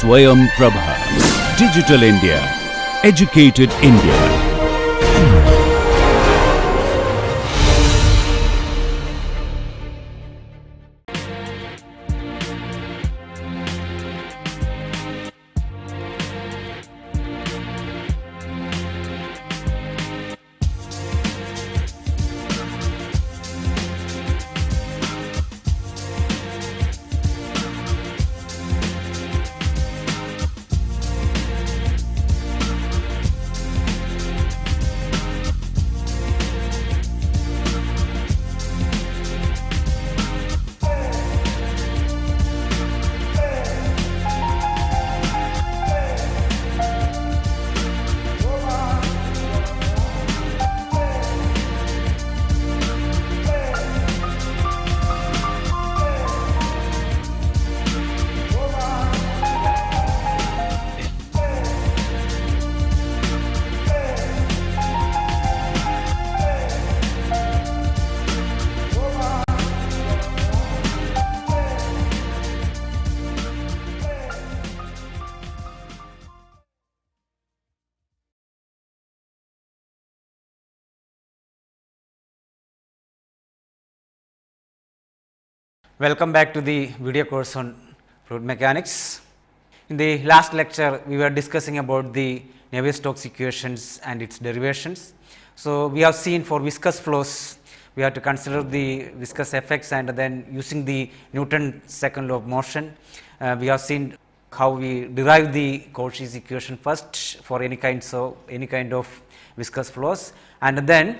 Swayam Prabha. Digital India. Educated India. Welcome back to the video course on fluid mechanics. In the last lecture, we were discussing about the Navier-Stocks equations and its derivations. So, we have seen for viscous flows, we have to consider the viscous effects, and then using the Newton's second law of motion, we have seen how we derive the Cauchy's equation first for any kind of viscous flows, and then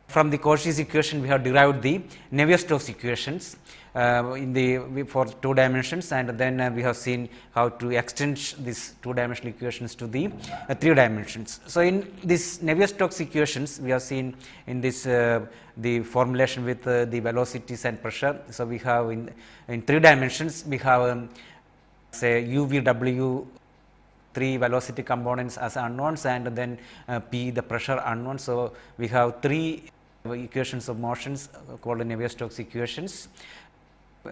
from the Cauchy's equation we have derived the Navier-Stokes equations for 2 dimensions, and then we have seen how to extend these 2-dimensional equations to the 3 dimensions. So, in this Navier-Stokes equations we have seen in this the formulation with the velocities and pressure. So, we have in 3 dimensions we have say u, v, w, 3 velocity components as unknowns, and then p the pressure unknown. So, we have 3 equations of motions called Navier-Stokes equations,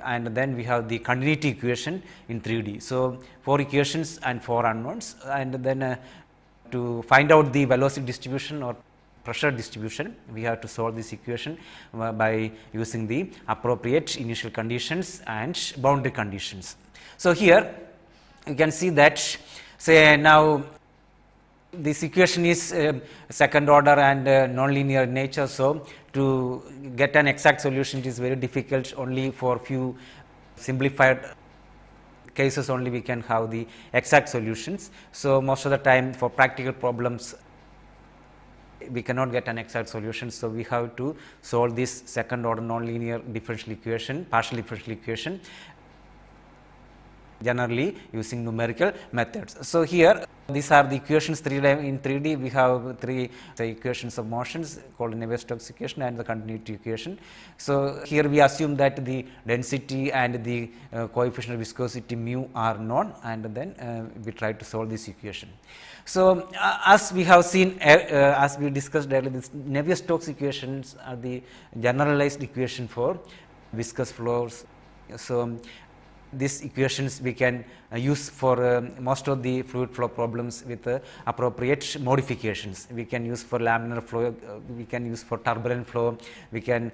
and then we have the continuity equation in 3D. So, 4 equations and 4 unknowns, and then to find out the velocity distribution or pressure distribution, we have to solve this equation by using the appropriate initial conditions and boundary conditions. So, here you can see that say now this equation is second order and nonlinear in nature. So, to get an exact solution it is very difficult. Only for few simplified cases only we can have the exact solutions. So, most of the time for practical problems we cannot get an exact solution. So, we have to solve this second order nonlinear differential equation, partial differential equation, generally using numerical methods. So, here these are the equations in 3D. We have 3 equations of motions called Navier-Stokes equation and the continuity equation. So, here we assume that the density and the coefficient of viscosity mu are known, and then we try to solve this equation. So, as we have seen as we discussed earlier, this Navier-Stokes equations are the generalized equation for viscous flows. So, these equations we can use for most of the fluid flow problems with appropriate modifications. We can use for laminar flow, we can use for turbulent flow, we can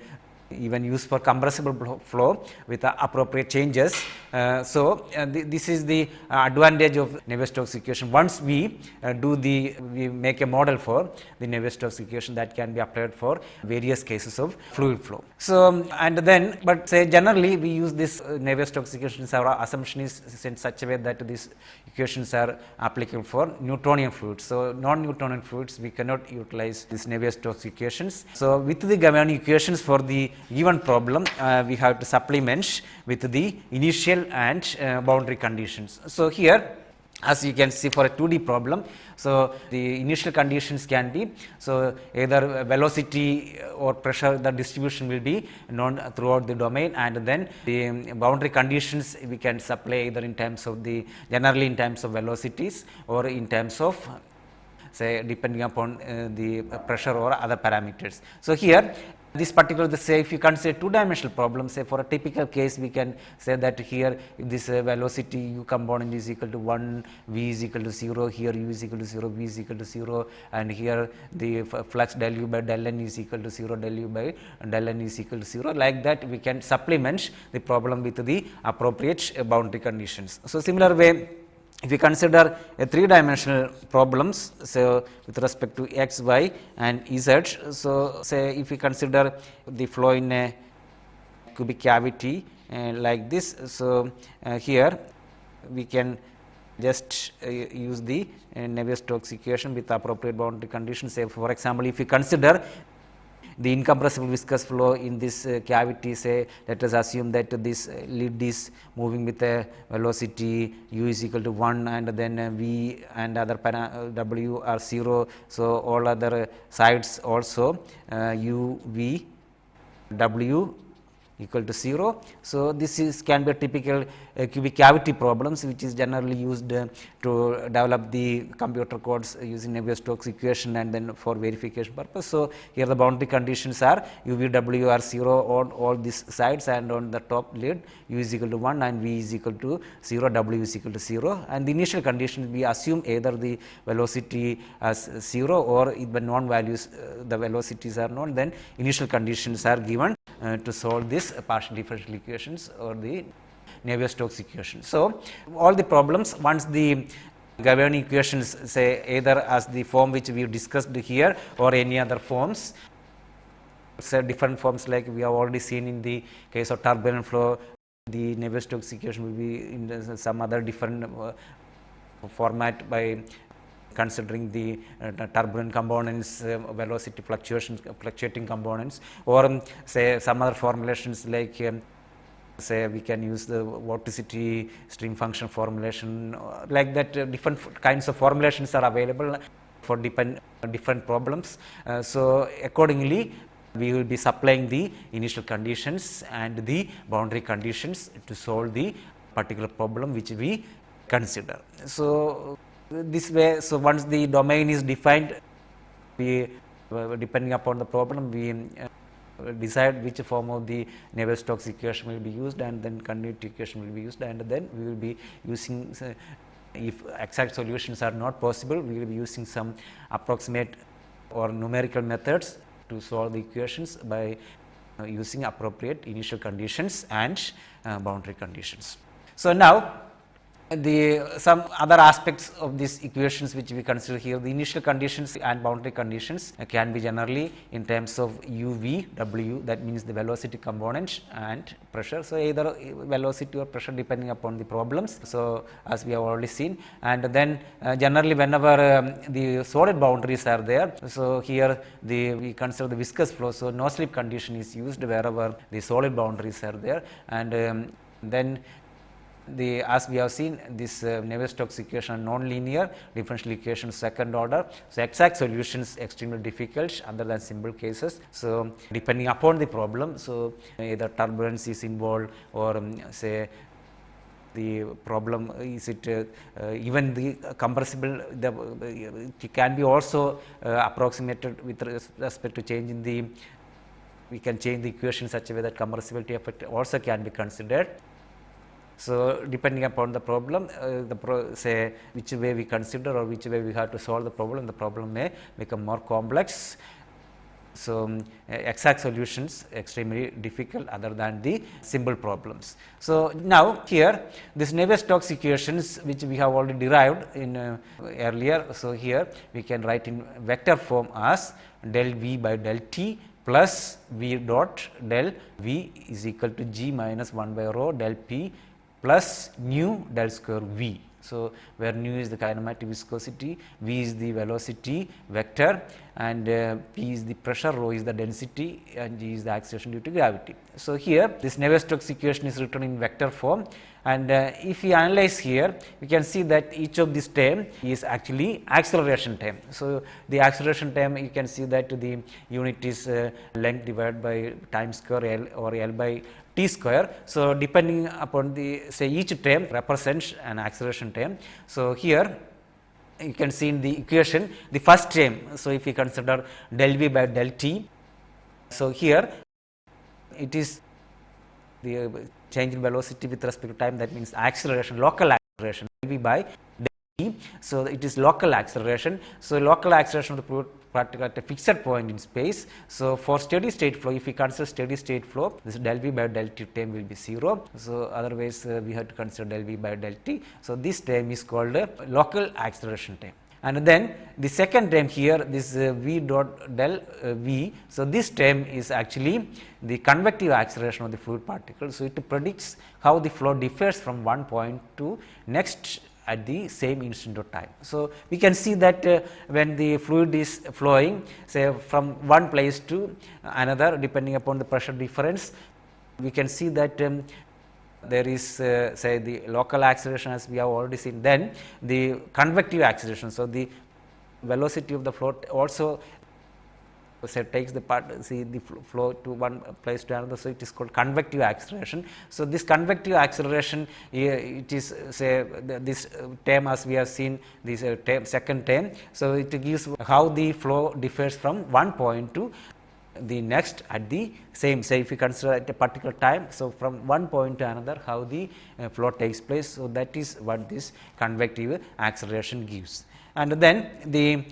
even use for compressible flow with the appropriate changes. This is the advantage of Navier-Stokes equation. Once we we make a model for the Navier-Stokes equation that can be applied for various cases of fluid flow. So, and then but say generally we use this Navier-Stokes equations, our assumption is in such a way that these equations are applicable for Newtonian fluids. So, non-Newtonian fluids we cannot utilize these Navier-Stokes equations. So, with the given equations for the given problem we have to supplement with the initial and boundary conditions. So, here as you can see for a 2D problem. So, the initial conditions can be, so either velocity or pressure, the distribution will be known throughout the domain, and then the boundary conditions we can supply either in terms of the generally in terms of velocities or in terms of say depending upon the pressure or other parameters. So, here This particular, say if you consider two dimensional problem, say for a typical case we can say that here this velocity u component is equal to 1, v is equal to 0, here u is equal to 0, v is equal to 0, and here the flux del u by del n is equal to 0, del u by del n is equal to 0. Like that we can supplement the problem with the appropriate boundary conditions. So, similar way, if we consider a three-dimensional problems, so with respect to x, y and z, so say if we consider the flow in a cubic cavity like this, so here we can just use the Navier-Stocks equation with appropriate boundary conditions. Say for example, if we consider the incompressible viscous flow in this cavity, say let us assume that this lid is moving with a velocity u is equal to 1 and then v and other w are 0. So, all other sides also u, v, w equal to 0. So, this is can be a typical cubic cavity problems which is generally used to develop the computer codes using Navier-Stocks equation and then for verification purpose. So, here the boundary conditions are u, v, w are 0 on all these sides, and on the top lid u is equal to 1 and v is equal to 0, w is equal to 0, and the initial conditions we assume either the velocity as 0 or if the known values the velocities are known, then initial conditions are given to solve this partial differential equations or the Navier-Stocks equation. So, all the problems once the governing equations, say either as the form which we discussed here or any other forms, say different forms like we have already seen in the case of turbulent flow, the Navier-Stocks equation will be in some other different format by considering the turbulent components, velocity fluctuations, fluctuating components, or say some other formulations like say we can use the vorticity stream function formulation, like that different kinds of formulations are available for different problems. So, accordingly we will be supplying the initial conditions and the boundary conditions to solve the particular problem which we consider. So, this way, so once the domain is defined, we depending upon the problem we decide which form of the Navier-Stocks equation will be used, and then continuity equation will be used, and then we will be using if exact solutions are not possible, we will be using some approximate or numerical methods to solve the equations by using appropriate initial conditions and boundary conditions. So, now some other aspects of these equations which we consider here, the initial conditions and boundary conditions can be generally in terms of u, v, w, that means the velocity component and pressure. So, either velocity or pressure depending upon the problems. So, as we have already seen, and then generally whenever the solid boundaries are there, so here we consider the viscous flow. So, no slip condition is used wherever the solid boundaries are there, and then as we have seen, this Navier-Stocks equation non-linear differential equation second order. So, exact solutions extremely difficult other than simple cases. So, depending upon the problem, so either turbulence is involved or say the problem is it even the compressible, it can be also approximated with respect to changing the, we can change the equation in such a way that compressibility effect also can be considered. So, depending upon the problem, say which way we consider or which way we have to solve the problem may become more complex. So, exact solutions extremely difficult other than the simple problems. So, now here this Navier-Stocks equations which we have already derived in earlier. So, here we can write in vector form as del v by del t plus v dot del v is equal to g minus 1 by rho del p plus nu del square v. So, where nu is the kinematic viscosity, v is the velocity vector, and p is the pressure, rho is the density, and g is the acceleration due to gravity. So, here this Navier-Stocks equation is written in vector form, and if we analyze here, we can see that each of this term is actually acceleration term. So, the acceleration term you can see that the unit is length divided by time square L or L by t square. So, depending upon the, say each term represents an acceleration term. So, here you can see in the equation the first term. So, if we consider del v by del t, So, here it is the change in velocity with respect to time, that means acceleration, local acceleration will be by del t. So, it is local acceleration. So, local acceleration of the fluid particle at a fixed point in space. So, for steady state flow, if we consider steady state flow, this del v by del t term will be 0. So, otherwise we have to consider del v by del t. So, this term is called a local acceleration term. And then the second term here, this v dot del v. So, this term is actually the convective acceleration of the fluid particle. So, it predicts how the flow differs from one point to next at the same instant of time. So, we can see that when the fluid is flowing, say from one place to another depending upon the pressure difference, we can see that there is say the local acceleration as we have already seen, then the convective acceleration. So, the velocity of the flow also say takes the flow to one place to another. So, it is called convective acceleration. So, this convective acceleration it is say this term as we have seen this second term. So, it gives how the flow differs from one point to the next at the same, say if you consider at a particular time. So, from one point to another how the flow takes place. So, that is what this convective acceleration gives. And then the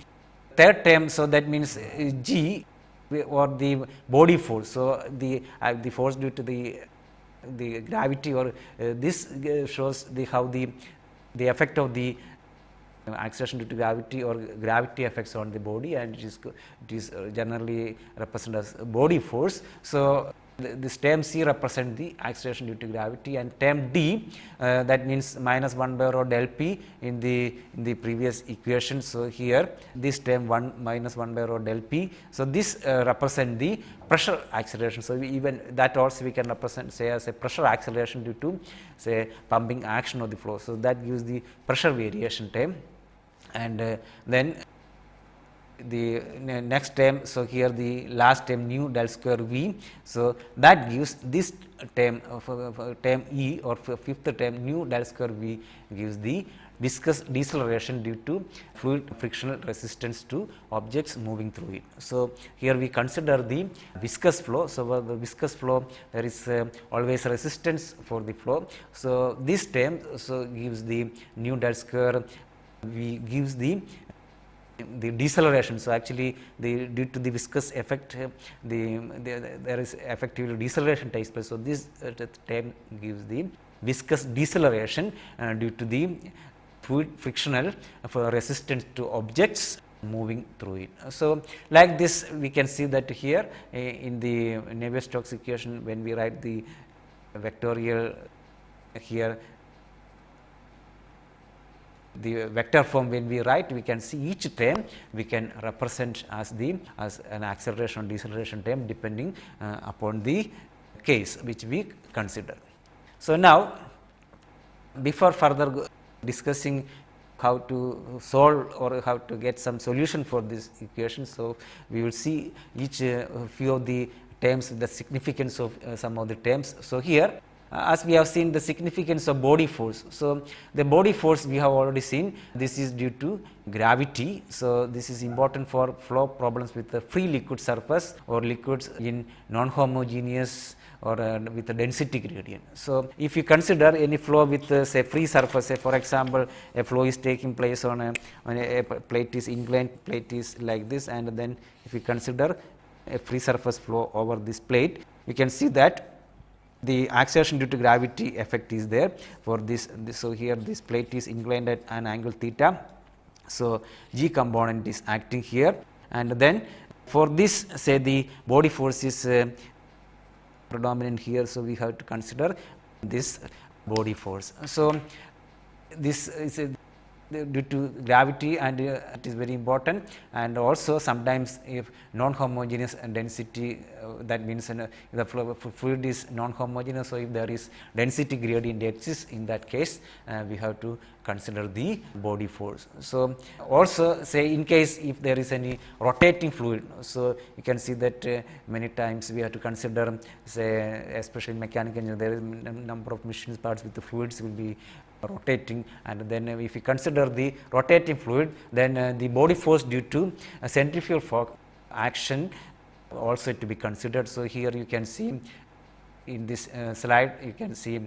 third term, so that means g or the body force. So, the force due to the gravity or this shows the how the effect of the acceleration due to gravity or gravity effects on the body, and it is generally represented as body force. So, this term C represent the acceleration due to gravity, and term D that means minus 1 by rho del P in the previous equation. So, here this term 1 minus 1 by rho del P. So, this represent the pressure acceleration. So, even that also we can represent say as a pressure acceleration due to say pumping action of the flow. So, that gives the pressure variation term. And then the next term, so here the last term nu del square V. So, that gives this term term E or fifth term nu del square V gives the viscous deceleration due to fluid frictional resistance to objects moving through it. So, here we consider the viscous flow. So, for the viscous flow there is always resistance for the flow. So, this term so gives the nu del square V gives the deceleration. So, actually due to the viscous effect there is effectively deceleration takes place. So, this term gives the viscous deceleration due to the fluid frictional resistance to objects moving through it. So, like this we can see that here in the Navier-Stocks equation, when we write the vectorial here, the vector form when we write, we can see each term we can represent as an acceleration or deceleration term depending upon the case which we consider. So, now before further discussing how to solve or how to get some solution for this equation, so we will see each few of the terms, the significance of some of the terms. So, here as we have seen the significance of body force. So, the body force we have already seen, this is due to gravity. So, this is important for flow problems with the free liquid surface or liquids in non-homogeneous or with a density gradient. So, if you consider any flow with say free surface, say for example, a flow is taking place on a plate is inclined, plate is like this, and then if you consider a free surface flow over this plate, you can see that the acceleration due to gravity effect is there for this. So, here this plate is inclined at an angle theta. So, G component is acting here, and then for this say the body force is predominant here. So, we have to consider this body force. So, this is due to gravity, and it is very important, and also sometimes if non-homogeneous density, that means the fluid is non-homogeneous. So, if there is density gradient exists, in that case we have to consider the body force. So, also say in case if there is any rotating fluid, so you can see that many times we have to consider, say especially in mechanical engineering, there is a number of machine parts with the fluids will be rotating, and then if you consider the rotating fluid, then the body force due to centrifugal force action also to be considered. So, here you can see in this slide you can see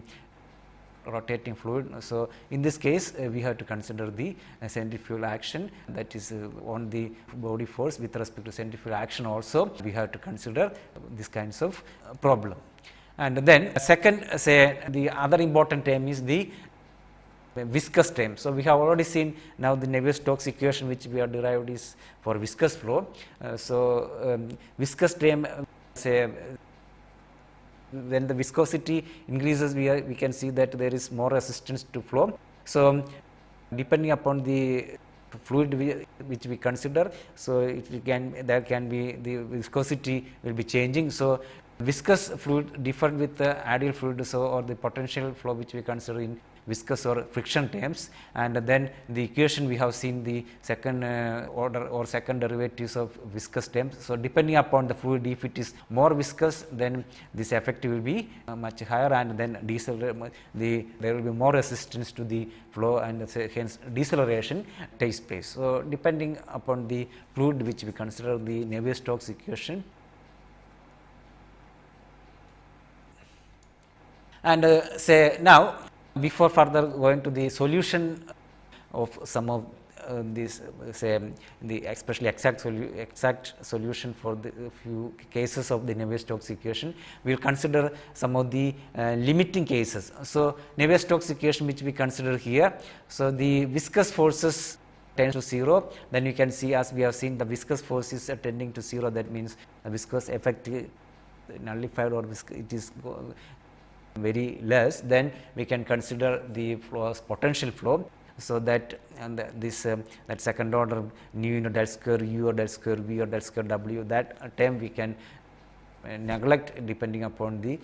rotating fluid. So, in this case we have to consider the centrifugal action, that is on the body force with respect to centrifugal action also we have to consider this kinds of problem. And then second, say the other important term is the viscous term. So, we have already seen now the Navier-Stocks equation which we have derived is for viscous flow. Viscous term, say when the viscosity increases we can see that there is more resistance to flow. So, depending upon the fluid which we consider, so there can be the viscosity will be changing. So, viscous fluid different with the ideal fluid, so or the potential flow which we consider in viscous or friction terms, and then the equation we have seen the second order or second derivatives of viscous terms. So, depending upon the fluid, if it is more viscous, then this effect will be much higher, and then there will be more resistance to the flow, and hence deceleration takes place. So, depending upon the fluid which we consider the Navier-Stocks equation. And say now, before further going to the solution of some of these, say the especially exact solution for the few cases of the Navier-Stocks equation, we will consider some of the limiting cases. So, Navier-Stocks equation which we consider here. So, the viscous forces tends to 0, then you can see, as we have seen, the viscous forces are tending to 0, that means the viscous effect nullified, or it is very less, then we can consider the flow as potential flow. So, that that second order nu del square u or del square v or del square w, that term we can neglect depending upon the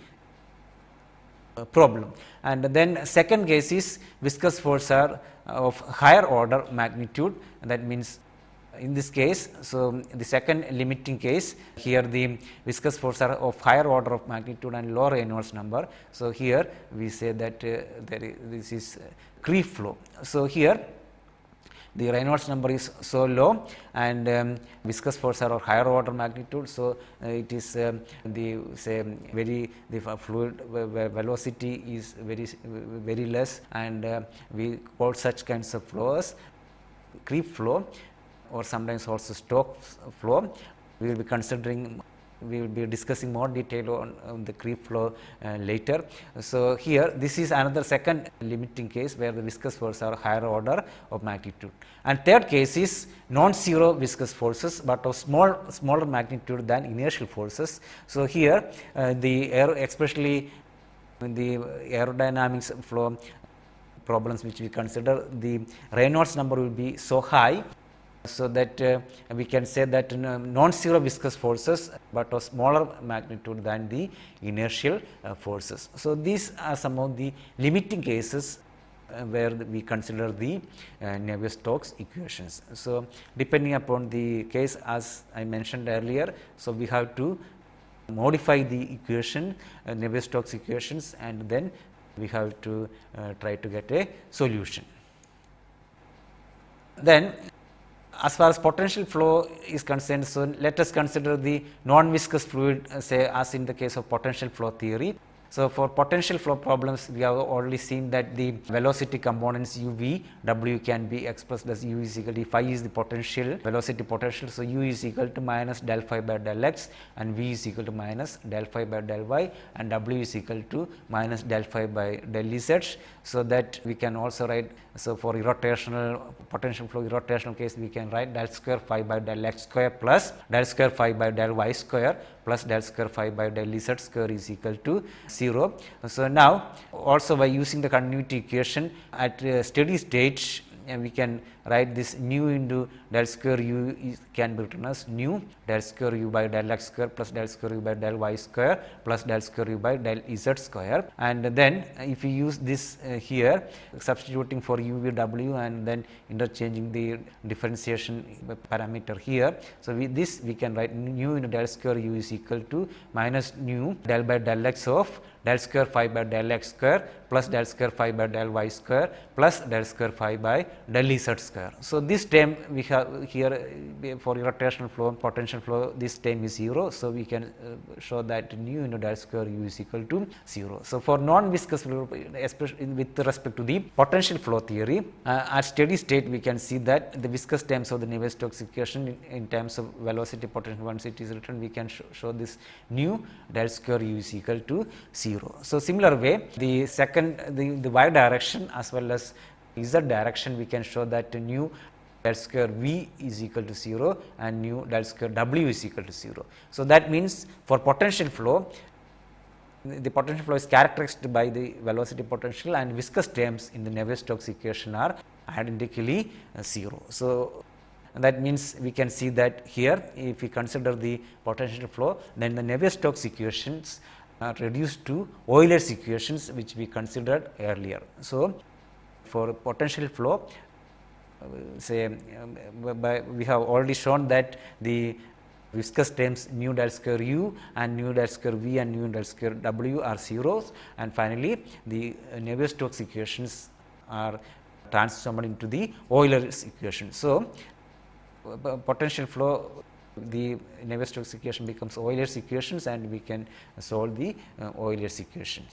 problem. And then second case is viscous force are of higher order magnitude, that means in this case. So, the second limiting case, here the viscous force are of higher order of magnitude and lower Reynolds number. So, here we say that this is creep flow. So, here the Reynolds number is so low, and viscous force are of higher order magnitude. So, it is the fluid velocity is very less, and we call such kinds of flows creep flow, or sometimes also Stokes flow. We will be discussing more detail on the creep flow later. So, here this is another second limiting case where the viscous forces are higher order of magnitude. And third case is non-zero viscous forces, but of smaller magnitude than inertial forces. So, here especially in the aerodynamics flow problems which we consider, the Reynolds number will be so high, so that we can say that non-zero viscous forces, but of smaller magnitude than the inertial forces. So, these are some of the limiting cases where we consider the Navier-Stocks equations. So, depending upon the case, as I mentioned earlier, so we have to modify the equation, Navier-Stocks equations, and then we have to try to get a solution. Then, as far as potential flow is concerned, so let us consider the non-viscous fluid, say as in the case of potential flow theory. So, for potential flow problems, we have already seen that the velocity components u, v, w can be expressed as u is equal to, phi is the potential, velocity potential. So, u is equal to minus del phi by del x, and v is equal to minus del phi by del y, and w is equal to minus del phi by del z. So, that we can also write, so for irrotational potential flow irrotational case, we can write del square phi by del x square plus del square phi by del y square plus del square phi by del z square is equal to 0. So, now also by using the continuity equation at steady state, we can write this nu into del square u can be written as nu del square u by del x square plus del square u by del y square plus del square u by del z square. And then if you use this here, substituting for u, v, w, and then interchanging the differentiation parameter here. So, we can write nu into del square u is equal to minus nu del by del x of del square phi by del x square plus del square phi by del y square plus del square phi by del z square. So, this term we have here for rotational flow, potential flow, this term is 0. So, we can show that nu into del square u is equal to 0. So, for non-viscous fluid, especially with respect to the potential flow theory, at steady state we can see that the viscous terms of the Navier-Stokes equation in terms of velocity potential, once it is written, we can show this nu del square u is equal to 0. So, similar way the second the y direction as well as z direction, we can show that nu del square v is equal to 0 and nu del square w is equal to 0. So, that means for potential flow, the potential flow is characterized by the velocity potential and viscous terms in the Navier-Stokes equation are identically 0. So, that means we can see that here if we consider the potential flow, then the Navier-Stokes equations are reduced to Euler's equations which we considered earlier. So, for potential flow, say we have already shown that the viscous terms nu del square u and nu del square v and nu del square w are zeros, and finally, the Navier-Stokes equations are transformed into the Euler's equation. So, potential flow, the Navier-Stokes equation becomes Euler's equations and we can solve the Euler's equation.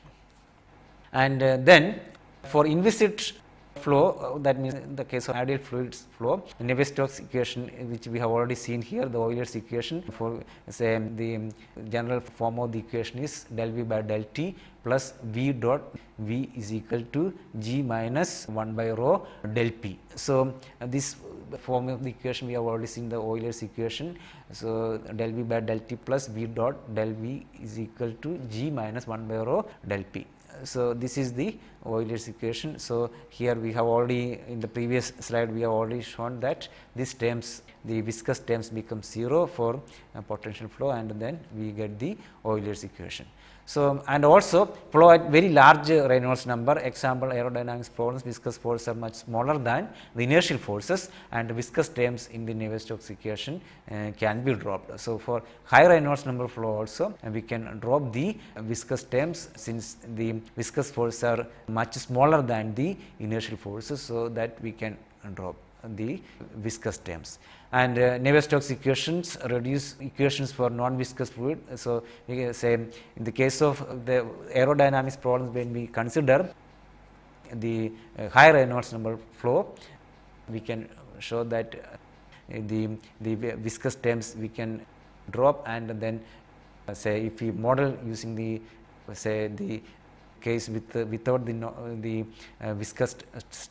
And then for inviscid flow, that means in the case of ideal fluids flow, Navier-Stokes equation which we have already seen here, the Euler's equation for say the general form of the equation is del v by del t plus v dot v is equal to g minus 1 by rho del p. So, this form of the equation we have already seen the Euler's equation. So, del v by del t plus v dot del v is equal to g minus 1 by rho del p. So, this is the Euler's equation. So, here we have already in the previous slide we have already shown that these terms, the viscous terms become 0 for potential flow and then we get the Euler's equation. So, and also flow at very large Reynolds number, example aerodynamics problems, viscous forces are much smaller than the inertial forces and viscous terms in the Navier-Stokes equation can be dropped. So, for high Reynolds number flow also we can drop the viscous terms since the viscous forces are much smaller than the inertial forces. So, that we can drop the viscous terms. And Navier-Stokes equations reduce equations for non-viscous fluid. So, we can say in the case of the aerodynamics problems, when we consider the high Reynolds number flow, we can show that the viscous terms we can drop, and then say if we model using the say the case with without the viscous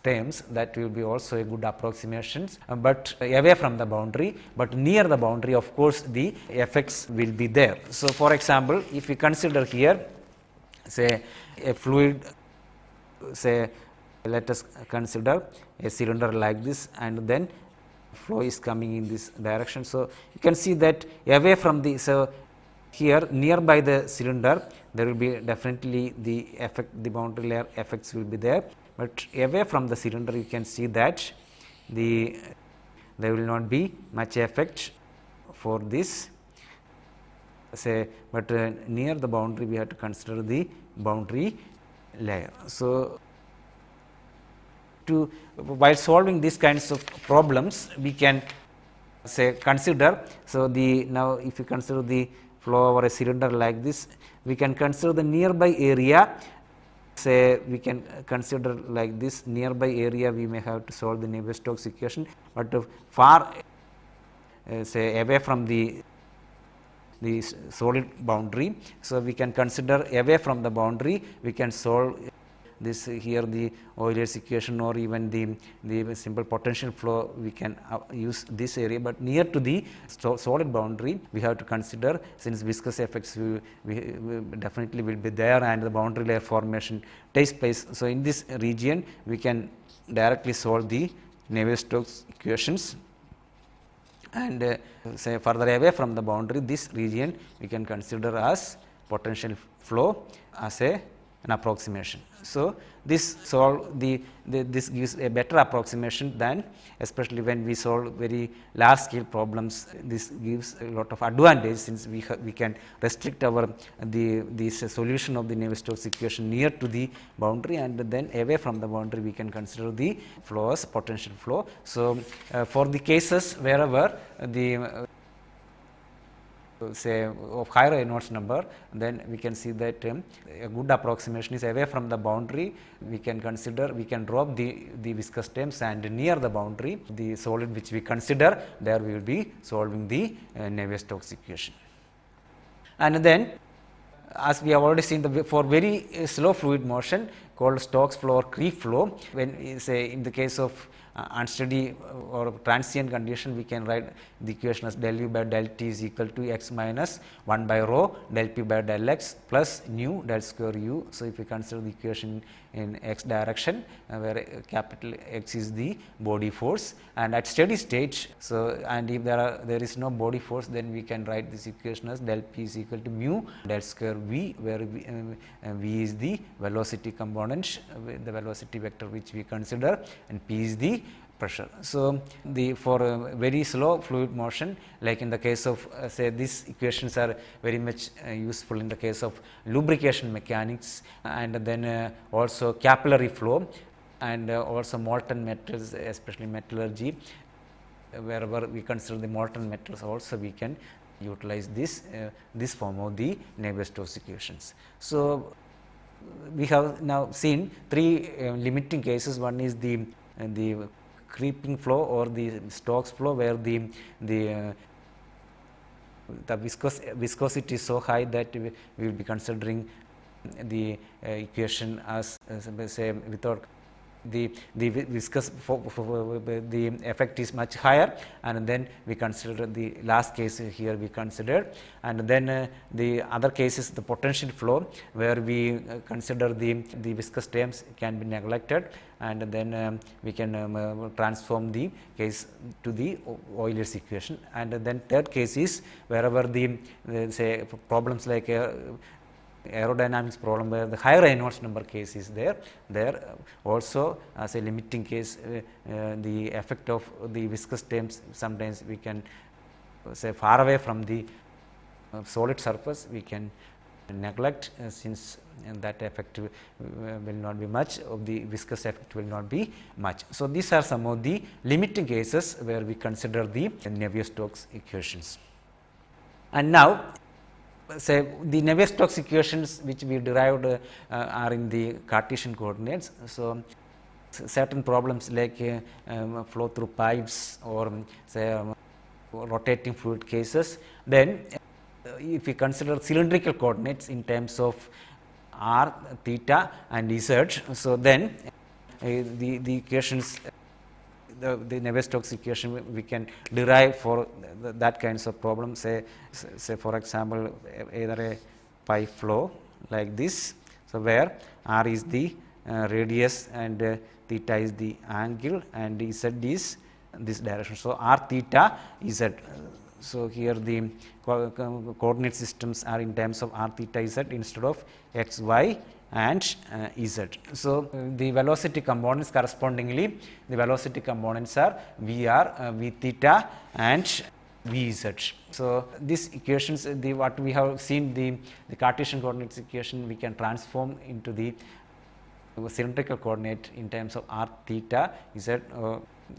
terms, that will be also a good approximations, but away from the boundary, but near the boundary of course the effects will be there. So, for example, if we consider here say a fluid, say let us consider a cylinder like this and then flow is coming in this direction. So, you can see that away from the, so here nearby the cylinder there will be definitely the effect, the boundary layer effects will be there, but away from the cylinder you can see that there will not be much effect for this say, but near the boundary we have to consider the boundary layer. So, while solving these kinds of problems we can say consider, so the now if you consider the flow over a cylinder like this, we can consider the nearby area, say we can consider like this nearby area we may have to solve the Navier-Stokes equation, but far say away from the solid boundary. So, we can consider away from the boundary we can solve this here the Euler's equation or even the simple potential flow we can use this area, but near to the solid boundary we have to consider, since viscous effects we definitely will be there and the boundary layer formation takes place. So, in this region we can directly solve the Navier-Stokes equations, and say further away from the boundary this region we can consider as potential flow as an approximation. So, this solve this gives a better approximation than, especially when we solve very large scale problems. This gives a lot of advantage, since we can restrict our the solution of the Navier-Stokes equation near to the boundary, and then away from the boundary we can consider the flow as potential flow. So, for the cases wherever the say of higher Reynolds number, then we can see that a good approximation is away from the boundary. We can consider, we can drop the viscous terms, and near the boundary the solid which we consider, there we will be solving the Navier-Stokes equation. And then, as we have already seen, for very slow fluid motion called Stokes flow or creep flow, when say in the case of unsteady or transient condition, we can write the equation as del u by del t is equal to x minus 1 by rho del p by del x plus nu del square u. So, if we consider the equation in x direction, where capital X is the body force, and at steady state, so and if there is no body force, then we can write this equation as del p is equal to mu del square v, where v is the velocity component, the velocity vector which we consider, and p is the pressure. So, for very slow fluid motion, like in the case of say these equations are very much useful in the case of lubrication mechanics, and then also capillary flow, and also molten metals, especially metallurgy, wherever we consider the molten metals, also we can utilize this form of the Navier-Stokes equations. So, we have now seen three limiting cases. One is the creeping flow or the Stokes flow, where the viscosity is so high that we will be considering the equation as say without the viscous the effect is much higher, and then we consider the last case here we considered, and then the other case is the potential flow, where we consider the viscous terms can be neglected, and then we can transform the case to the Euler's equation. And then third case is wherever the say problems like aerodynamics problem, where the higher Reynolds number case is there also as a limiting case, the effect of the viscous terms sometimes we can say far away from the solid surface we can neglect, since that effect will not be much, of the viscous effect will not be much. So, these are some of the limiting cases where we consider the Navier-Stokes equations. And now, say the Navier-Stokes equations which we derived are in the Cartesian coordinates. So, certain problems like flow through pipes or say rotating fluid cases, then if we consider cylindrical coordinates in terms of r, theta and z, so then the equations, the Navier-Stokes equation we can derive for that kinds of problems. Say for example, either a pipe flow like this, so where r is the radius and theta is the angle and z is this direction. So, r theta z. So, here the coordinate systems are in terms of r theta z instead of x, y and z. So, the velocity components correspondingly, the velocity components are Vr, V theta and Vz. So, these equations, what we have seen, the Cartesian coordinates equation we can transform into the cylindrical coordinate in terms of r theta z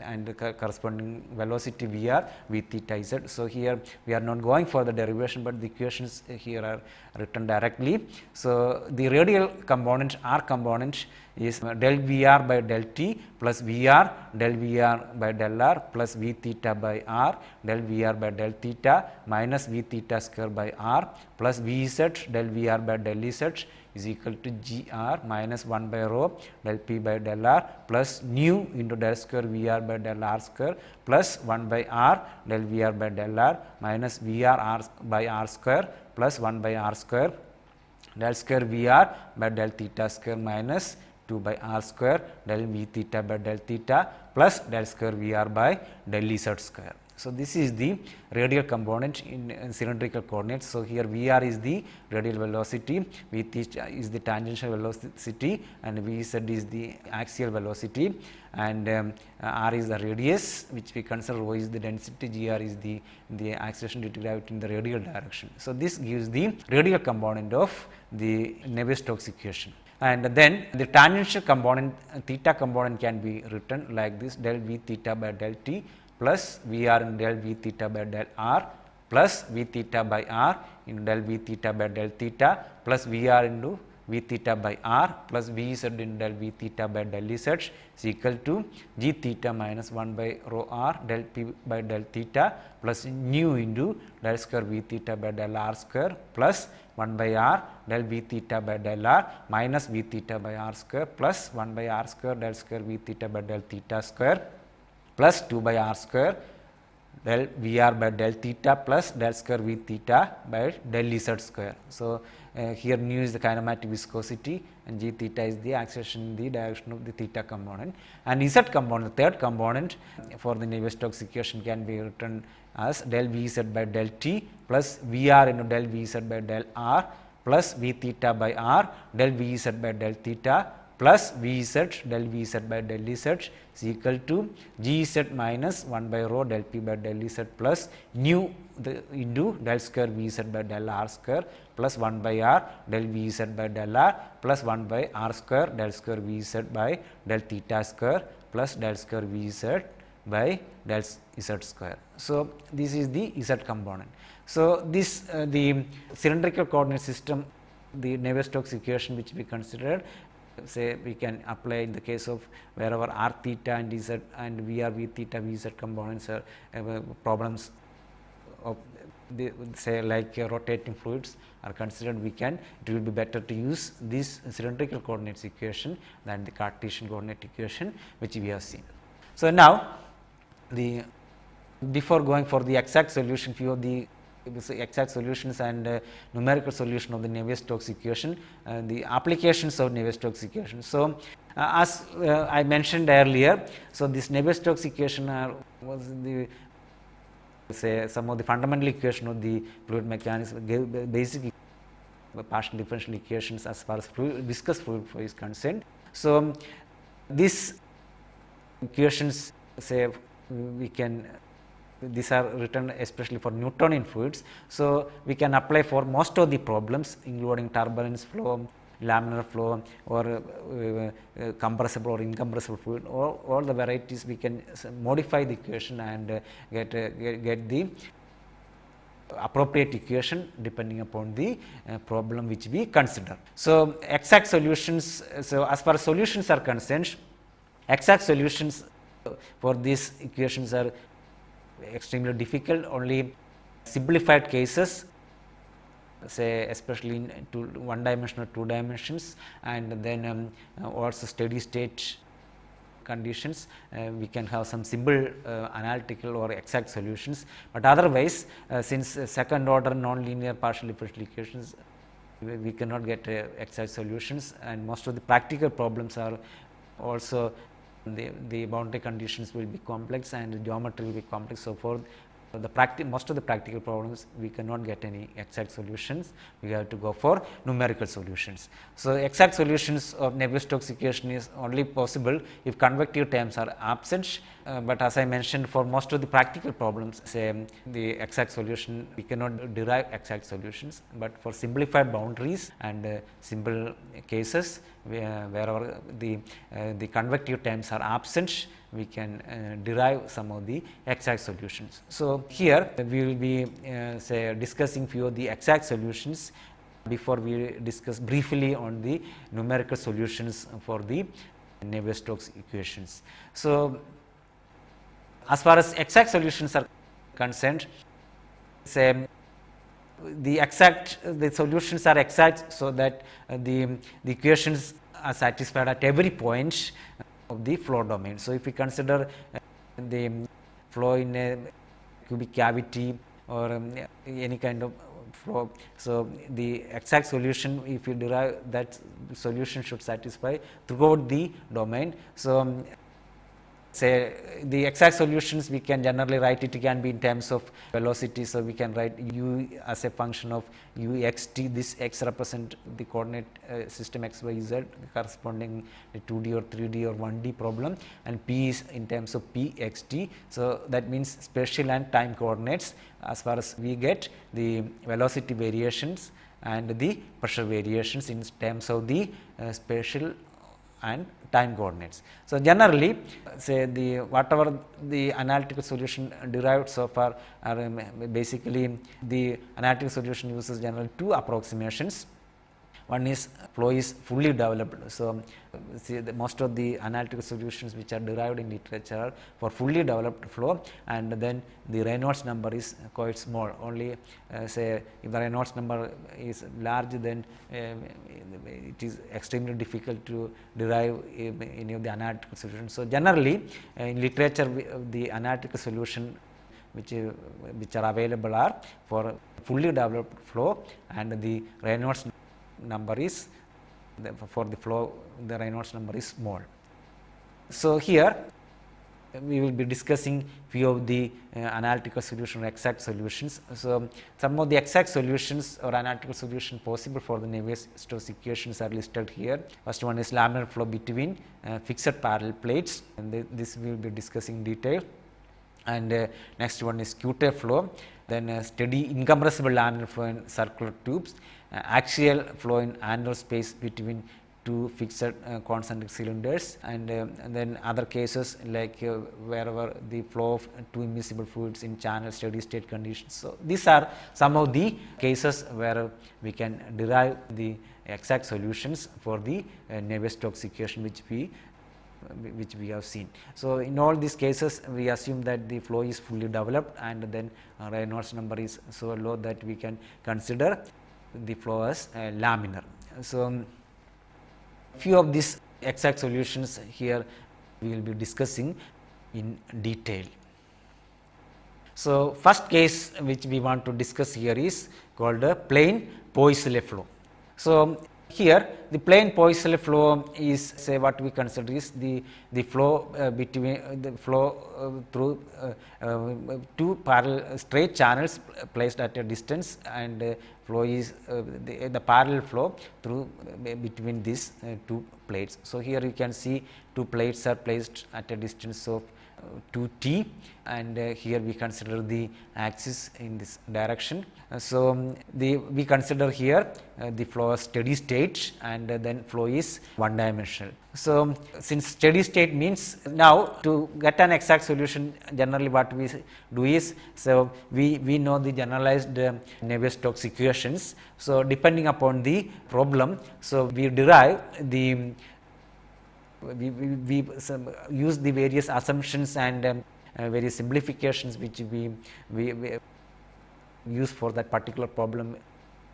and the corresponding velocity Vr, V theta z. So, here we are not going for the derivation, but the equations here are written directly. So, the radial component r component is del Vr by del t plus Vr del Vr by del r plus V theta by r del Vr by del theta minus V theta square by r plus Vz del Vr by del z is equal to Gr minus 1 by rho del p by del r plus nu into del square Vr by del r square plus 1 by r del Vr by del r minus Vr r by r square plus 1 by r square del square Vr by del theta square minus 2 by r square del V theta by del theta plus del square Vr by del Z square. So, this is the radial component in cylindrical coordinates. So, here Vr is the radial velocity, V theta is the tangential velocity, and Vz is the axial velocity, and r is the radius, which we consider rho is the density, Gr is the acceleration due to gravity in the radial direction. So, this gives the radial component of the Navier-Stokes equation. And then the tangential component, theta component, can be written like this: del V theta by del t plus Vr in del V theta by del r plus V theta by r in del V theta by del theta plus Vr into V theta by r plus Vz in del V theta by del z is equal to g theta minus 1 by rho r del p by del theta plus nu into del square V theta by del r square plus 1 by r del V theta by del r minus V theta by r square plus 1 by r square del square V theta by del theta square plus 2 by r square del Vr by del theta plus del square V theta by del z square. So, here nu is the kinematic viscosity and g theta is the acceleration in the direction of the theta component, and z component, the third component for the Navier-Stokes equation, can be written as del Vz by del t plus Vr into del Vz by del r plus V theta by r del Vz by del theta plus Vz del Vz by del z is equal to Gz minus 1 by rho del p by del z plus nu into del square Vz by del r square plus 1 by r del Vz by del r plus 1 by r square del square Vz by del theta square plus del square Vz by del z square. So, this is the z component. So, this the cylindrical coordinate system, the Navier-Stokes equation which we considered, say we can apply in the case of wherever r theta and z and Vr V theta Vz components are problems of the, say like rotating fluids are considered, we can, it will be better to use this cylindrical coordinates equation than the Cartesian coordinate equation which we have seen. So, now the before going for the exact solution, few of the exact solutions and numerical solution of the Navier-Stokes equation, the applications of Navier-Stokes equation. So, as I mentioned earlier, so this Navier-Stokes equation was the, say, some of the fundamental equation of the fluid mechanics, basic partial differential equations as far as viscous fluid flow is concerned. So, these equations, say, we can, these are written especially for Newtonian fluids. So, we can apply for most of the problems including turbulence flow, laminar flow, or compressible or incompressible fluid, all the varieties we can modify the equation and get the appropriate equation depending upon the problem which we consider. So, exact solutions, so as far as solutions are concerned, exact solutions for these equations are extremely difficult. Only simplified cases, say especially in one dimension or two dimensions, and then also steady state conditions, we can have some simple analytical or exact solutions, but otherwise since second order non-linear partial differential equations, we cannot get exact solutions, and most of the practical problems are also the boundary conditions will be complex and the geometry will be complex. So, for the most of the practical problems we cannot get any exact solutions, we have to go for numerical solutions. So, exact solutions of Navier-Stokes equation is only possible if convective terms are absent, but as I mentioned, for most of the practical problems, say the exact solution, we cannot derive exact solutions, but for simplified boundaries and simple cases wherever the convective terms are absent, we can derive some of the exact solutions. So, here we will be say discussing few of the exact solutions before we discuss briefly on the numerical solutions for the Navier-Stokes equations. So, as far as exact solutions are concerned, say the solutions are exact, so that the equations are satisfied at every point of the flow domain. So, if we consider the flow in a cubic cavity or any kind of flow, so the exact solution, if you derive that solution should satisfy throughout the domain. So, say the exact solutions we can generally write it can be in terms of velocity. So, we can write u as a function of u x t, this x represent the coordinate system x y z corresponding 2D or 3D or 1D problem, and p is in terms of p x t. So, that means spatial and time coordinates as far as we get the velocity variations and the pressure variations in terms of the spatial and time coordinates. So, generally say the whatever the analytical solution derived so far are basically the analytical solution uses generally two approximations. One is flow is fully developed. So, see most of the analytical solutions which are derived in literature are for fully developed flow, and then the Reynolds number is quite small. Only say if the Reynolds number is large, then it is extremely difficult to derive any of the analytical solutions. So, generally in literature the analytical solution which are available are for fully developed flow, and the Reynolds number is for the flow, the Reynolds number is small. So, here we will be discussing few of the analytical solution or exact solutions. So, some of the exact solutions or analytical solution possible for the Navier-Stokes equations are listed here. First one is laminar flow between fixed parallel plates, and this we will be discussing in detail. And next one is Q-type flow, then steady incompressible laminar flow in circular tubes, axial flow in annular space between two fixed concentric cylinders, and then other cases like wherever the flow of two immiscible fluids in channel steady state conditions. So, these are some of the cases where we can derive the exact solutions for the Navier-Stokes equation which we have seen. So, in all these cases we assume that the flow is fully developed, and then Reynolds number is so low that we can consider the flow as laminar. So, few of these exact solutions here we will be discussing in detail. So, first case which we want to discuss here is called a plain Poiseuille flow. So, here the plain Poiseuille flow is say what we consider is the flow between the flow through two parallel straight channels placed at a distance, and flow is the parallel flow through between these two plates. So, here you can see two plates are placed at a distance of 2t, and here we consider the axis in this direction. So, we consider here the flow as steady state, and then flow is one dimensional. So, since steady state means, now to get an exact solution generally what we do is, so we know the generalized Navier-Stokes equations. So, depending upon the problem, so we derive the we use the various assumptions and various simplifications which we use for that particular problem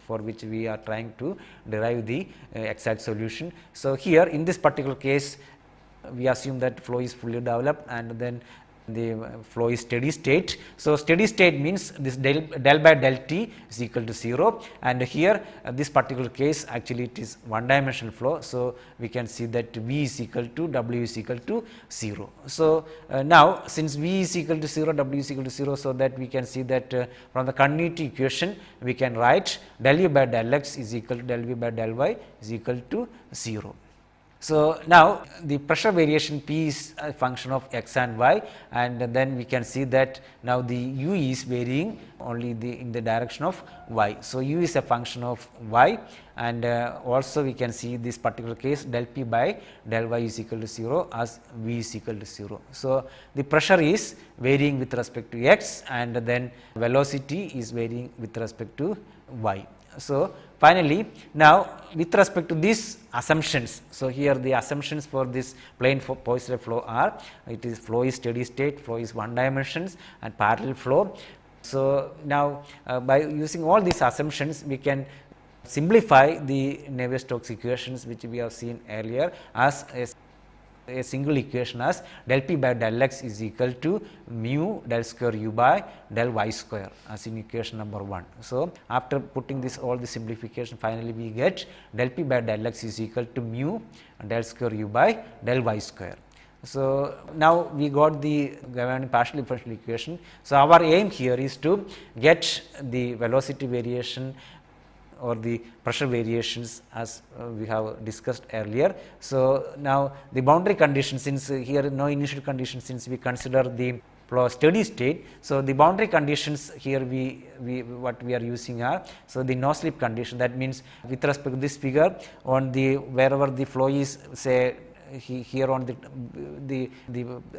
for which we are trying to derive the exact solution. So, here in this particular case we assume that flow is fully developed, and then the flow is steady state. So, steady state means this del by del t is equal to 0, and here this particular case actually it is one dimensional flow. So, we can see that V is equal to W is equal to 0. So, now since V is equal to 0, W is equal to 0, so that we can see that from the continuity equation we can write del U by del x is equal to del V by del y is equal to 0. So, now the pressure variation P is a function of x and y, and then we can see that now the U is varying only in the direction of y. So, U is a function of y, and also we can see this particular case del P by del y is equal to 0 as V is equal to 0. So, the pressure is varying with respect to x, and then velocity is varying with respect to y. So, finally, now with respect to these assumptions, so here the assumptions for this plain Poiseuille flow are, it is flow is steady state, flow is one dimensions and parallel flow. So, now by using all these assumptions we can simplify the Navier-Stokes equations which we have seen earlier as a single equation as del P by del x is equal to mu del square U by del y square as in equation number 1. So, after putting this all the simplification, finally we get del P by del x is equal to mu del square U by del y square. So, now we got the governing partial differential equation. So, our aim here is to get the velocity variation or the pressure variations as we have discussed earlier. So, now the boundary condition, since here no initial condition, since we consider the flow steady state. So, the boundary conditions here what we are using are, so the no slip condition, that means with respect to this figure on the wherever the flow is, say here on the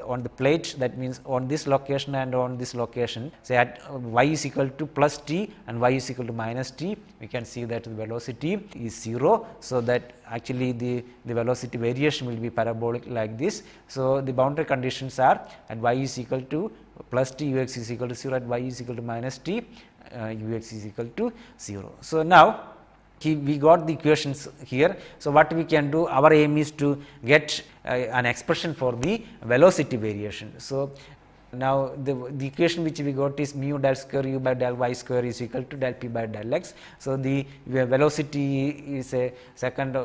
on the plate, that means on this location and on this location, say at y is equal to plus t and y is equal to minus t, we can see that the velocity is 0. So, that actually the velocity variation will be parabolic like this. So, the boundary conditions are at y is equal to plus t, ux is equal to 0, at y is equal to minus t, ux is equal to 0. So, now we got the equations here. So, what we can do, our aim is to get an expression for the velocity variation. So, now the equation which we got is mu del square u by del y square is equal to del p by del x. So, the velocity is a second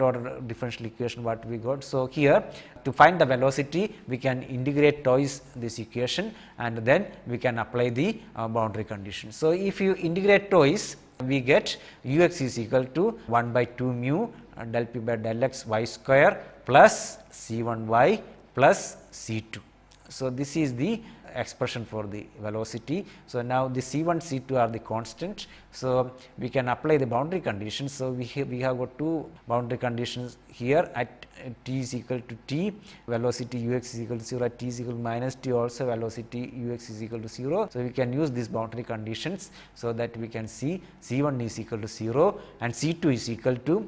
order differential equation what we got. So, here to find the velocity we can integrate twice this equation and then we can apply the boundary condition. So, if you integrate twice, we get ux is equal to 1 by 2 mu del p by del x y square plus c1 y plus c2. So, this is the expression for the velocity. So, now the c1 c2 are the constant. So, we can apply the boundary conditions. So, we have got two boundary conditions here at t is equal to t, velocity ux is equal to 0, at t is equal to minus t also velocity ux is equal to 0. So, we can use these boundary conditions, so that we can see c1 is equal to 0 and c2 is equal to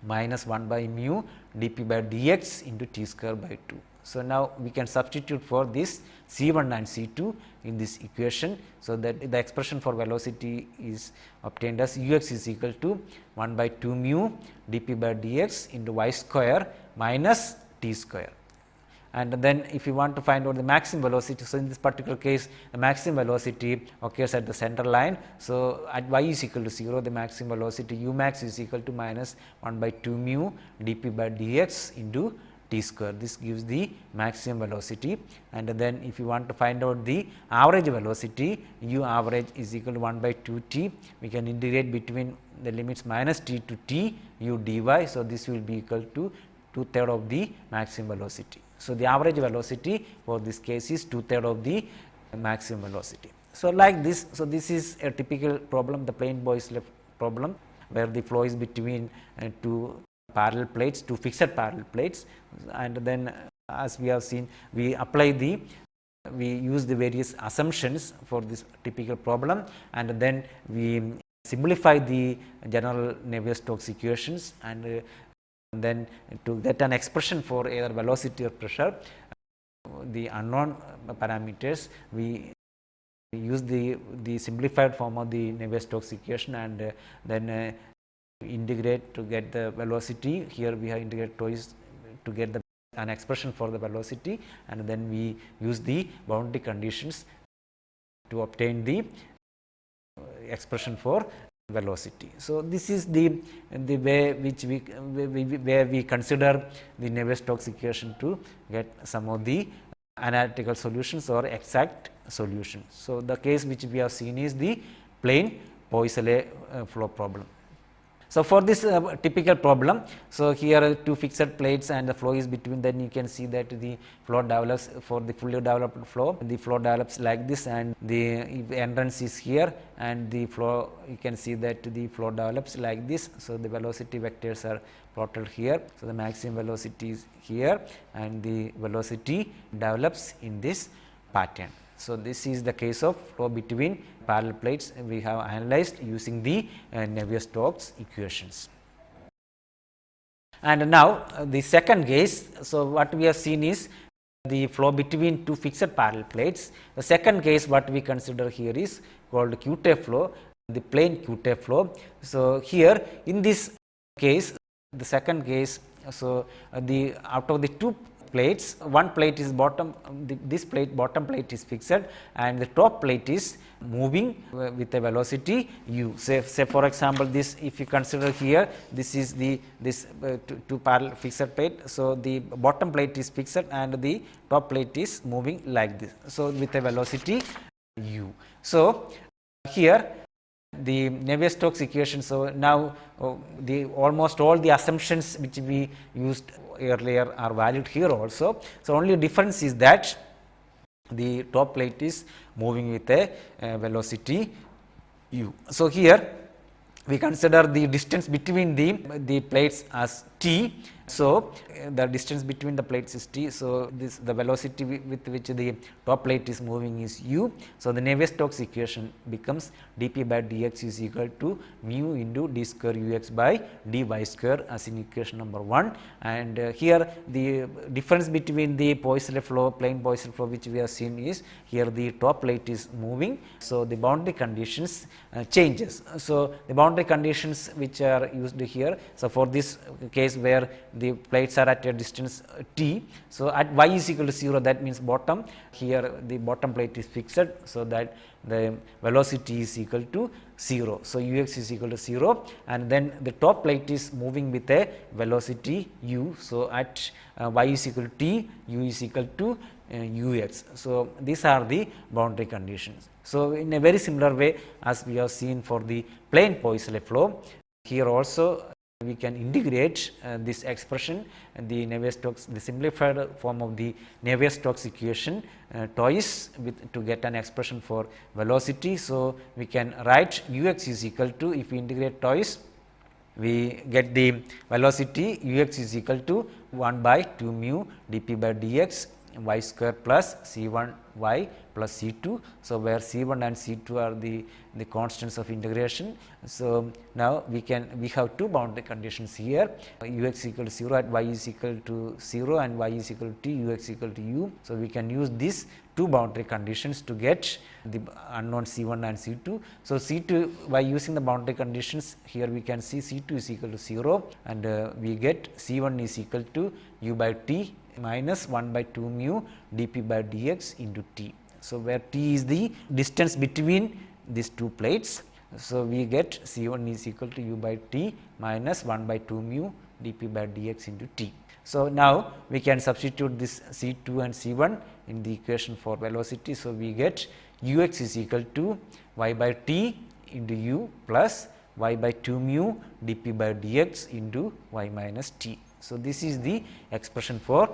minus 1 by mu dp by dx into t square by 2. So, now we can substitute for this c1 and c2 in this equation. So, that the expression for velocity is obtained as ux is equal to 1 by 2 mu dp by dx into y square minus t square. And then if you want to find out the maximum velocity, so in this particular case the maximum velocity occurs at the center line. So, at y is equal to 0, the maximum velocity u max is equal to minus 1 by 2 mu dp by dx into t square. This gives the maximum velocity. And then if you want to find out the average velocity, u average is equal to 1 by 2 t, we can integrate between the limits minus t to t u dy. So, this will be equal to 2/3 of the maximum velocity. So, the average velocity for this case is 2/3 of the maximum velocity. So, like this, so this is a typical problem, the plain boys problem, where the flow is between two parallel plates, two fixed parallel plates, and then as we have seen, we use the various assumptions for this typical problem, and then we simplify the general Navier-Stocks equations, and then to get an expression for either velocity or pressure, the unknown parameters, we use the simplified form of the Navier-Stocks equation, and then integrate to get the velocity. Here we have integrated twice to get an expression for the velocity, and then we use the boundary conditions to obtain the expression for velocity. So, this is the way which where we consider the Navier-Stocks equation to get some of the analytical solutions or exact solutions. So, the case which we have seen is the plain Poisson flow problem. So, for this typical problem, so here two fixed plates and the flow is between, then you can see that the flow develops for the fully developed flow, the flow develops like this, and the entrance is here, and the flow, you can see that the flow develops like this. So, the velocity vectors are plotted here. So, the maximum velocity is here and the velocity develops in this pattern. So, this is the case of flow between parallel plates we have analyzed using the Navier-Stocks equations. And now, the second case, so what we have seen is the flow between two fixed parallel plates. The second case what we consider here is called Q-tape flow, the plane Q-tape flow. So, here in this case, the second case, so out of the two plates. One plate is bottom, this plate bottom plate is fixed and the top plate is moving with a velocity u. Say for example, this if you consider here, this is the two parallel fixed plate. So, the bottom plate is fixed and the top plate is moving like this. So, with a velocity u. So, here the Navier-Stocks equation. So, now the almost all the assumptions which we used earlier are valid here also. So, only difference is that the top plate is moving with a velocity u. So, here we consider the distance between the plates as t. So, the distance between the plates is t. So, this the velocity with which the top plate is moving is u. So, the Navier-Stocks equation becomes dp by dx is equal to mu into d square ux by dy square as in equation number 1. And here the difference between the Poisson flow, plane Poisson flow which we have seen is here the top plate is moving. So, the boundary conditions changes. So, the boundary conditions which are used here. So, for this case where the plates are at a distance t. So, at y is equal to 0, that means bottom, here the bottom plate is fixed. So, that the velocity is equal to 0. So, ux is equal to 0 and then the top plate is moving with a velocity u. So, at y is equal to t, u is equal to ux. So, these are the boundary conditions. So, in a very similar way as we have seen for the plane Poisson flow, here also we can integrate this expression, the Navier-Stocks, the simplified form of the Navier-Stocks equation twice to get an expression for velocity. So, we can write ux is equal to, if we integrate twice, we get the velocity ux is equal to 1 by 2 mu dp by dx y square plus c1 y plus c2. So, where c1 and c2 are the constants of integration. So, now we have two boundary conditions here, ux equal to 0 at y is equal to 0 and y is equal to t, ux equal to u. So, we can use these two boundary conditions to get the unknown c1 and c2. So, c2 by using the boundary conditions, here we can see c2 is equal to 0 and we get c1 is equal to u by t minus 1 by 2 mu dp by dx into t. So, where t is the distance between these two plates. So, we get c1 is equal to u by t minus 1 by 2 mu dp by dx into t. So, now we can substitute this c2 and c1 in the equation for velocity. So, we get ux is equal to y by t into u plus y by 2 mu dp by dx into y minus t. So, this is the expression for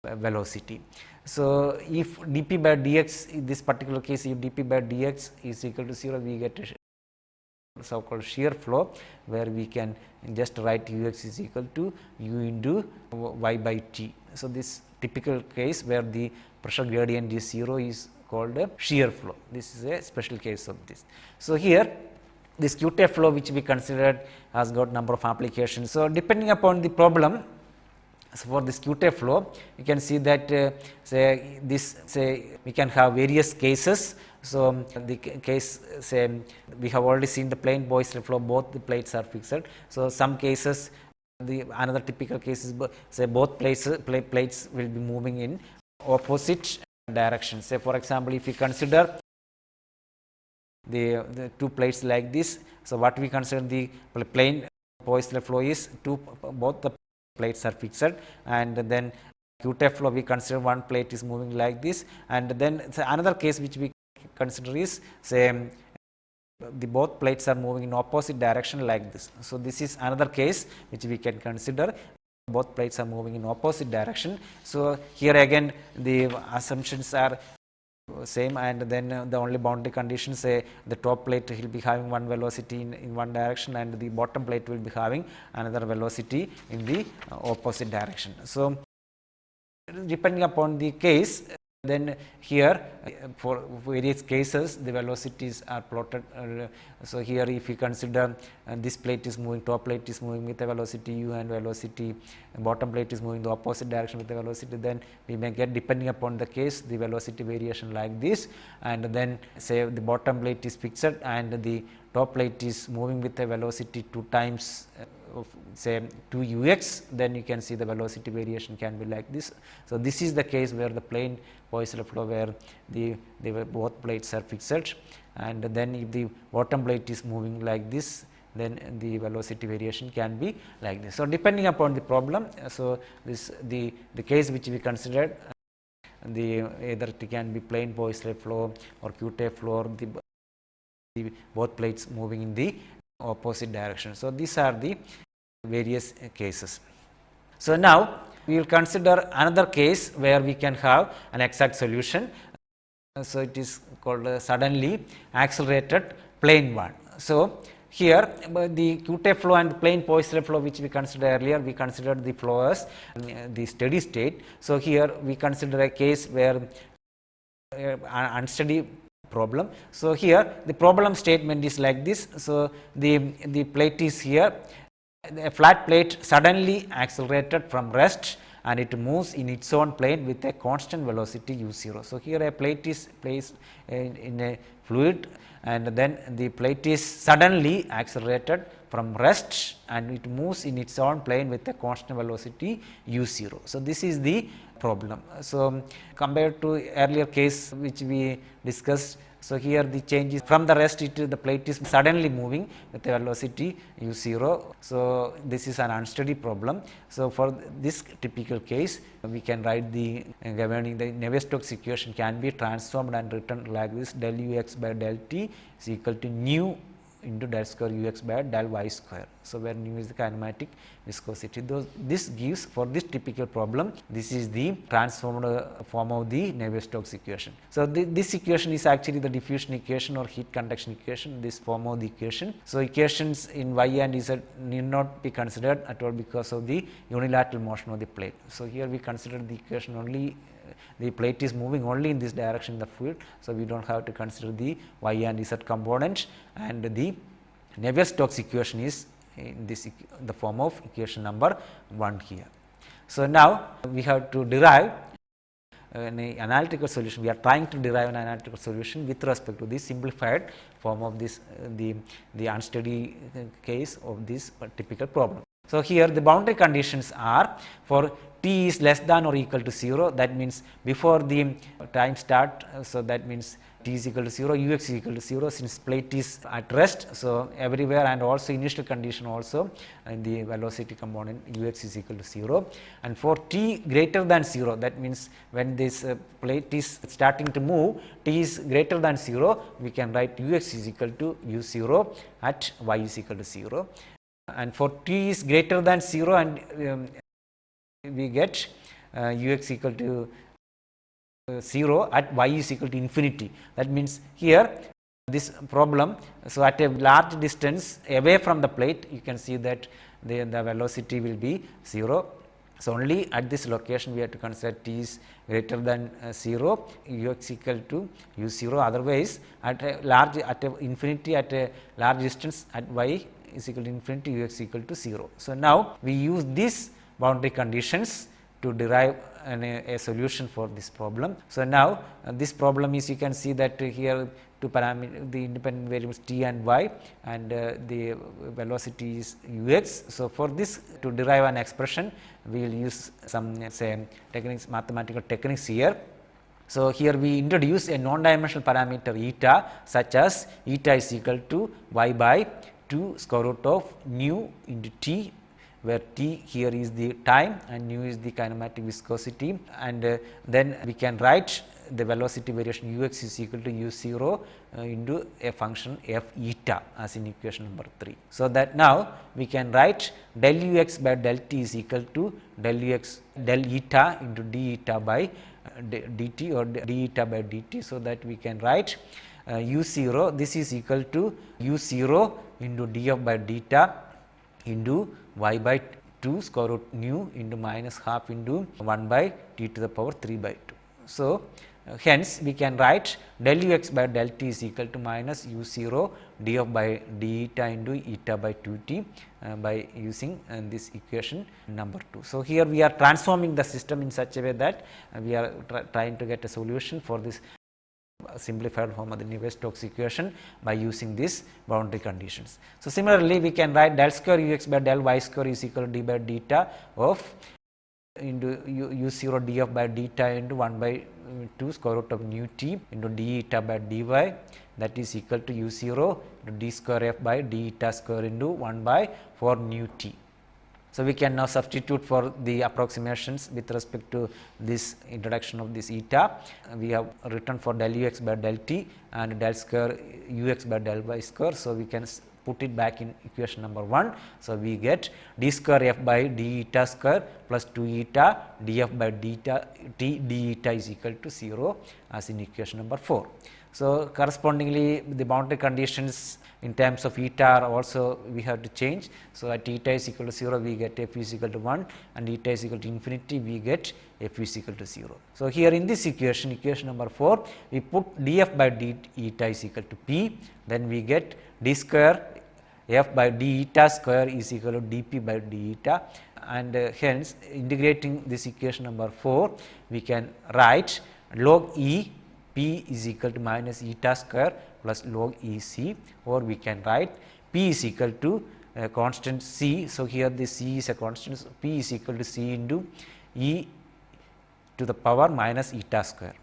velocity. So, if dp by dx in this particular case, if dp by dx is equal to 0, we get a so called shear flow, where we can just write ux is equal to u into y by t. So, this typical case where the pressure gradient is 0 is called a shear flow. This is a special case of this. So, here this Q-tape flow which we considered has got number of applications. So, depending upon the problem, so for this Q-tape flow, you can see that say we can have various cases. So, the case, say we have already seen the plane Poisson flow, both the plates are fixed. So, some cases, the another typical case is say both plates will be moving in opposite directions. Say for example, if you consider the two plates like this. So, what we consider the plane Poisson flow is both the plates are fixed, and then Q-tape flow we consider one plate is moving like this, and then another case which we consider is say the both plates are moving in opposite direction like this. So, this is another case which we can consider, both plates are moving in opposite direction. So, here again the assumptions are same, and then the only boundary conditions, say the top plate will be having one velocity in one direction and the bottom plate will be having another velocity in the opposite direction. So, depending upon the case, then here for various cases the velocities are plotted. So, here if you consider this plate is moving, top plate is moving with a velocity u and velocity bottom plate is moving the opposite direction with the velocity, then we may get, depending upon the case, the velocity variation like this, and then say the bottom plate is fixed and the top plate is moving with a velocity 2 times say 2 ux, then you can see the velocity variation can be like this. So, this is the case where the plane Poisson flow where both plates are fixed, and then if the bottom plate is moving like this, then the velocity variation can be like this. So, depending upon the problem, so this the case which we considered, either it can be plane Poisson flow or Q-tape flow, or the both plates moving in the opposite direction. So, these are the various cases. So, now we will consider another case where we can have an exact solution. So, it is called suddenly accelerated plane one. So, here the Q-tape flow and plane Poisson flow which we considered earlier, we considered the flow as the steady state. So, here we consider a case where unsteady problem. So, here the problem statement is like this. So, the plate is here, a flat plate suddenly accelerated from rest and it moves in its own plane with a constant velocity u0. So, here a plate is placed in a fluid, and then the plate is suddenly accelerated from rest and it moves in its own plane with a constant velocity u0. So, this is the problem. So, compared to earlier case which we discussed, so here the change is from the rest, the plate is suddenly moving with a velocity u0. So, this is an unsteady problem. So, for this typical case, we can write the governing the Navier-Stocks equation can be transformed and written like this: del ux by del t is equal to nu into del square ux by del y square. So, where nu is the kinematic viscosity. This gives for this typical problem, this is the transformed form of the Navier-Stokes equation. So, this equation is actually the diffusion equation or heat conduction equation, this form of the equation. So, equations in y and z need not be considered at all because of the unilateral motion of the plate. So, here we consider the equation only, the plate is moving only in this direction in the fluid. So, we do not have to consider the y and z component, and the Navier-Stokes equation is in this the form of equation number 1 here. So, now we have to derive an analytical solution. We are trying to derive an analytical solution with respect to the simplified form of this the unsteady case of this typical problem. So, here the boundary conditions are for t is less than or equal to 0, that means before the time start. So, that means t is equal to 0, ux is equal to 0 since plate is at rest. So, everywhere, and also initial condition also in the velocity component ux is equal to 0, and for t greater than 0, that means when this plate is starting to move, t is greater than 0, we can write ux is equal to u0 at y is equal to 0, and for t is greater than 0 and we get ux equal to 0 at y is equal to infinity. That means here this problem, so at a large distance away from the plate, you can see that the velocity will be 0. So, only at this location we have to consider t is greater than 0, ux equal to u0, otherwise at a large, at a infinity, at a large distance at y is equal to infinity, ux equal to 0. So, now we use these boundary conditions to derive a solution for this problem. So, now this problem is, you can see that here two parameters, the independent variables t and y, and the velocity is ux. So, for this to derive an expression, we will use some say techniques, mathematical techniques here. So, here we introduce a non-dimensional parameter eta, such as eta is equal to y by 2 square root of nu into t, where t here is the time and nu is the kinematic viscosity, and then we can write the velocity variation ux is equal to u0 into a function f eta as in equation number 3. So, that now we can write del ux by del t is equal to del ux del eta into d eta by dt or d eta by dt. So, that we can write u0, this is equal to u0 into df by deta into y by 2 square root nu into minus half into 1 by t to the power 3 by 2. So, hence we can write del ux by del t is equal to minus u0 df by d eta into eta by 2t by using this equation number 2. So, here we are transforming the system in such a way that we are trying to get a solution for this simplified form of the Navier-Stocks equation by using these boundary conditions. So, similarly, we can write del square ux by del y square is equal to d by deta of into u0 df by deta into 1 by 2 square root of nu t into d eta by dy, that is equal to u0 to d square f by d eta square into 1 by 4 nu t. So, we can now substitute for the approximations with respect to this introduction of this eta. We have written for del ux by del t and del square ux by del y square. So, we can put it back in equation number 1. So, we get d square f by d eta square plus 2 eta df by deta t d eta is equal to 0 as in equation number 4. So, correspondingly the boundary conditions in terms of eta are also we have to change. So, at eta is equal to 0 we get f is equal to 1 and eta is equal to infinity we get f is equal to 0. So, here in this equation number 4 we put df by d eta is equal to p, then we get d square f by d eta square is equal to dp by d eta, and hence integrating this equation number 4 we can write log e p is equal to minus eta square plus log e c, or we can write p is equal to constant c. So, here this c is a constant, so p is equal to c into e to the power minus eta square.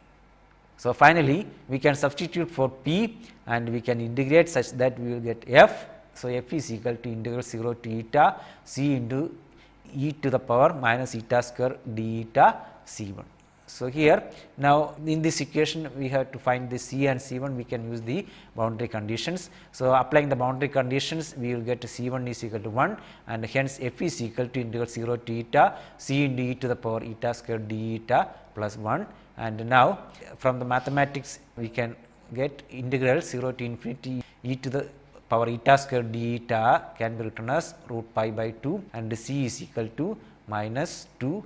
So, finally, we can substitute for p and we can integrate such that we will get f. So, f is equal to integral 0 to eta c into e to the power minus eta square d eta c1. So, here now in this equation we have to find the c and c1, we can use the boundary conditions. So, applying the boundary conditions we will get c1 is equal to 1 and hence f is equal to integral 0 to eta c into e to the power eta square d eta plus 1, and now from the mathematics we can get integral 0 to infinity e to the power eta square d eta can be written as root pi by 2 and c is equal to minus 2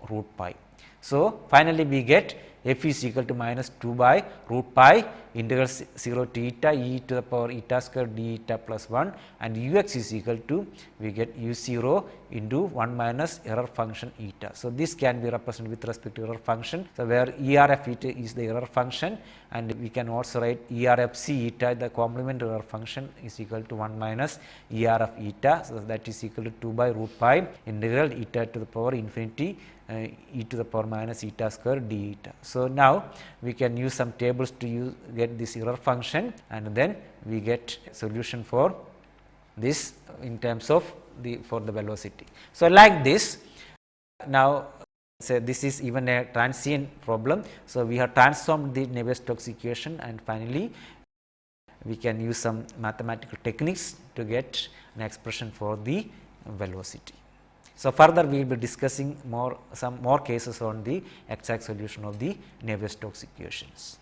root pi. So, finally, we get f is equal to minus 2 by root pi integral 0 to eta e to the power eta square d eta plus 1 and ux is equal to we get u0 into 1 minus error function eta. So, this can be represented with respect to error function. So, where ERF eta is the error function and we can also write ERFC eta, the complement error function is equal to 1 minus ERF eta. So, that is equal to 2 by root pi integral eta to the power infinity e to the power minus eta square d eta. So, now we can use some tables to get this error function and then we get solution for this in terms of the velocity. So, like this now say this is even a transient problem. So, we have transformed the Navier-Stocks equation and finally, we can use some mathematical techniques to get an expression for the velocity. So, further we will be discussing some more cases on the exact solution of the Navier-Stocks equations.